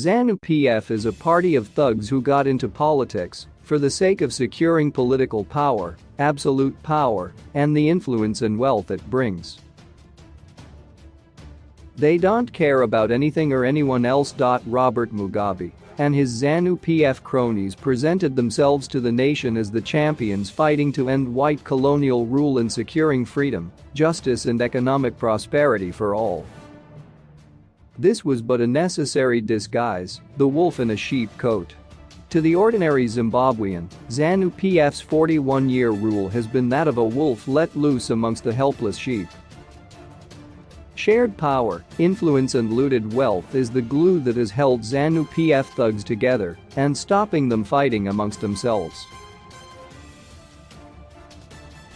Zanu PF is a party of thugs who got into politics for the sake of securing political power, absolute power, and the influence and wealth it brings. They don't care about anything or anyone else. Robert Mugabe and his Zanu PF cronies presented themselves to the nation as the champions fighting to end white colonial rule and securing freedom, justice and economic prosperity for all. This was but a necessary disguise, the wolf in a sheep coat. To the ordinary Zimbabwean, Zanu PF's 41-year rule has been that of a wolf let loose amongst the helpless sheep. Shared power, influence and looted wealth is the glue that has held Zanu PF thugs together and stopping them fighting amongst themselves.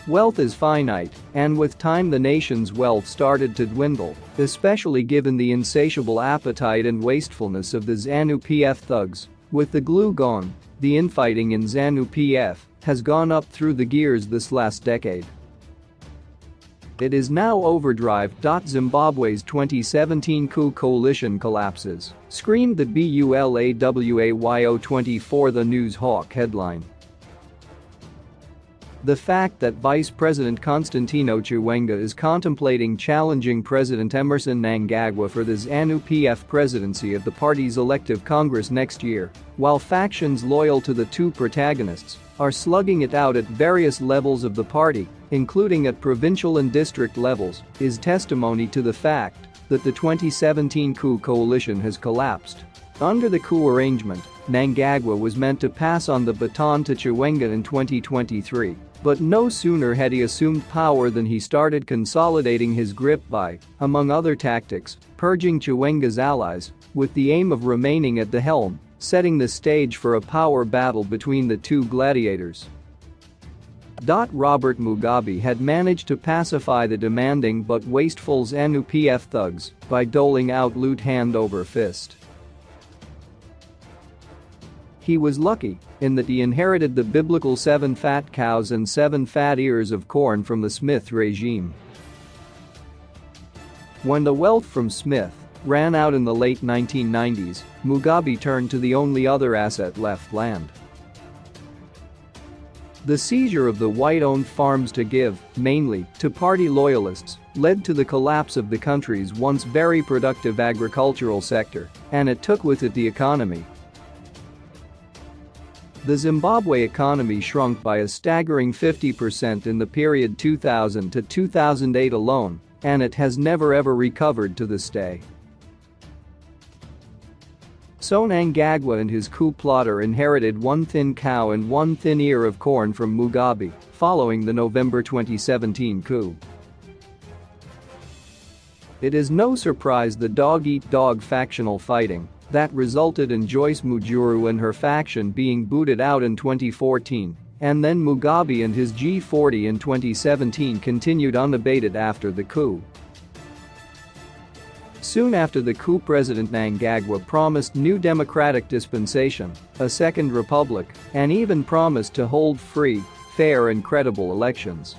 Wealth is finite, and with time the nation's wealth started to dwindle, especially given the insatiable appetite and wastefulness of the Zanu PF thugs. With the glue gone, the infighting in Zanu PF has gone up through the gears this last decade. It is now overdrive. Zimbabwe's 2017 coup coalition collapses, screamed the BULAWAYO24. The News Hawk headline. The fact that Vice President Constantino Chiwenga is contemplating challenging President Emmerson Mnangagwa for the Zanu PF presidency of the party's elective Congress next year, while factions loyal to the two protagonists are slugging it out at various levels of the party, including at provincial and district levels, is testimony to the fact that the 2017 coup coalition has collapsed. Under the coup arrangement, Mnangagwa was meant to pass on the baton to Chiwenga in 2023, but no sooner had he assumed power than he started consolidating his grip by, among other tactics, purging Chiwenga's allies, with the aim of remaining at the helm, setting the stage for a power battle between the two gladiators. Robert Mugabe had managed to pacify the demanding but wasteful Zanu PF thugs by doling out loot hand over fist. He was lucky in that he inherited the biblical 7 fat cows and 7 fat ears of corn from the Smith regime. When the wealth from Smith ran out in the late 1990s, Mugabe turned to the only other asset left: land. The seizure of the white-owned farms to give, mainly, to party loyalists, led to the collapse of the country's once very productive agricultural sector, and it took with it the economy. The Zimbabwe economy shrunk by a staggering 50% in the period 2000 to 2008 alone, and it has never ever recovered to this day. So Mnangagwa and his coup plotter inherited 1 thin cow and 1 thin ear of corn from Mugabe, following the November 2017 coup. It is no surprise the dog-eat-dog factional fighting that resulted in Joyce Mujuru and her faction being booted out in 2014, and then Mugabe and his G40 in 2017 continued unabated after the coup. Soon after the coup, President Mnangagwa promised new democratic dispensation, a second republic, and even promised to hold free, fair and credible elections.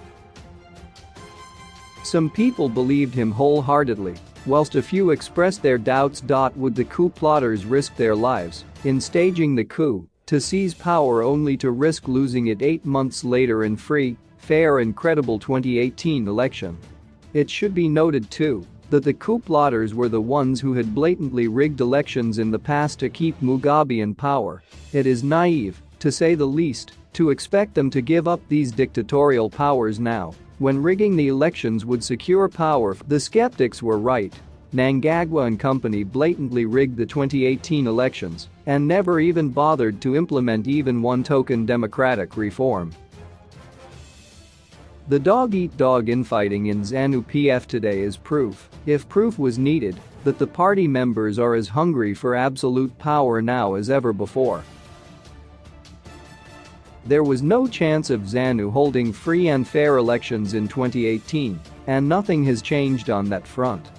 Some people believed him wholeheartedly, whilst a few expressed their doubts. Would the coup plotters risk their lives in staging the coup to seize power only to risk losing it 8 months later in free, fair and credible 2018 election? It should be noted too that the coup plotters were the ones who had blatantly rigged elections in the past to keep Mugabe in power. It is naive, to say the least, to expect them to give up these dictatorial powers now, when rigging the elections would secure power. The skeptics were right. Mnangagwa and company blatantly rigged the 2018 elections and never even bothered to implement even one token democratic reform. The dog-eat-dog infighting in Zanu PF today is proof, if proof was needed, that the party members are as hungry for absolute power now as ever before. There was no chance of Zanu holding free and fair elections in 2018, and nothing has changed on that front.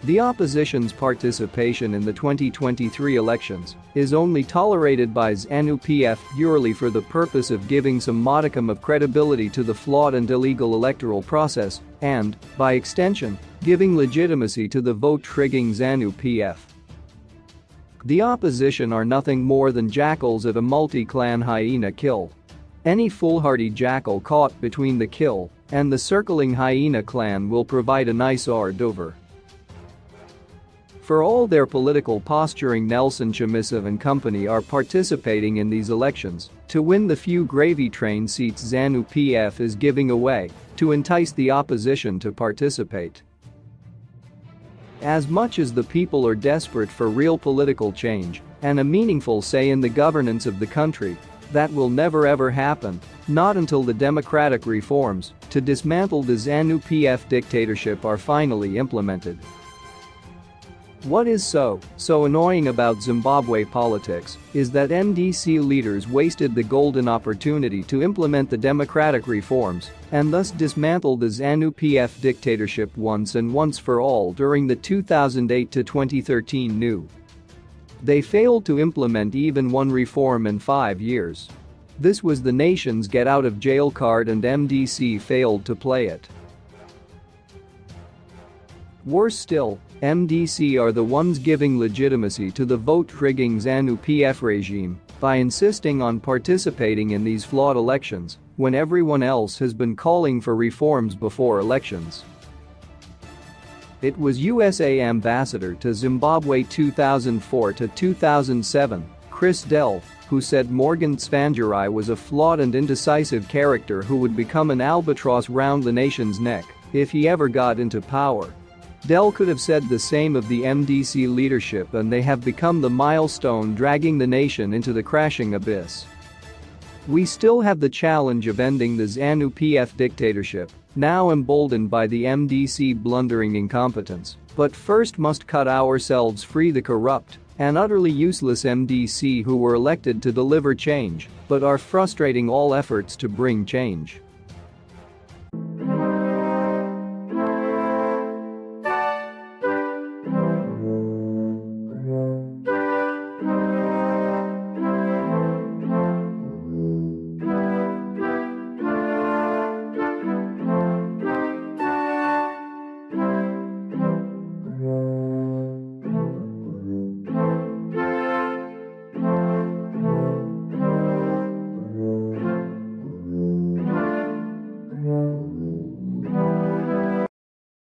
The opposition's participation in the 2023 elections is only tolerated by Zanu PF purely for the purpose of giving some modicum of credibility to the flawed and illegal electoral process and, by extension, giving legitimacy to the vote-rigging Zanu PF. The opposition are nothing more than jackals at a multi-clan hyena kill. Any foolhardy jackal caught between the kill and the circling hyena clan will provide a nice hors d'oeuvre. For all their political posturing, Nelson Chamisa and company are participating in these elections to win the few gravy train seats Zanu PF is giving away to entice the opposition to participate. As much as the people are desperate for real political change and a meaningful say in the governance of the country, that will never ever happen, not until the democratic reforms to dismantle the Zanu PF dictatorship are finally implemented. What is so annoying about Zimbabwe politics is that MDC leaders wasted the golden opportunity to implement the democratic reforms and thus dismantle the Zanu PF dictatorship once and once for all during the 2008 to 2013 new. They failed to implement even one reform in 5 years. This was the nation's get out of jail card and MDC failed to play it. Worse still, MDC are the ones giving legitimacy to the vote-rigging Zanu PF regime by insisting on participating in these flawed elections when everyone else has been calling for reforms before elections. It was USA Ambassador to Zimbabwe 2004 to 2007, Chris Dell, who said Morgan Tsvangirai was a flawed and indecisive character who would become an albatross round the nation's neck if he ever got into power. Dell could have said the same of the MDC leadership, and they have become the milestone dragging the nation into the crashing abyss. We still have the challenge of ending the Zanu PF dictatorship, now emboldened by the MDC blundering incompetence, but first must cut ourselves free the corrupt and utterly useless MDC who were elected to deliver change but are frustrating all efforts to bring change.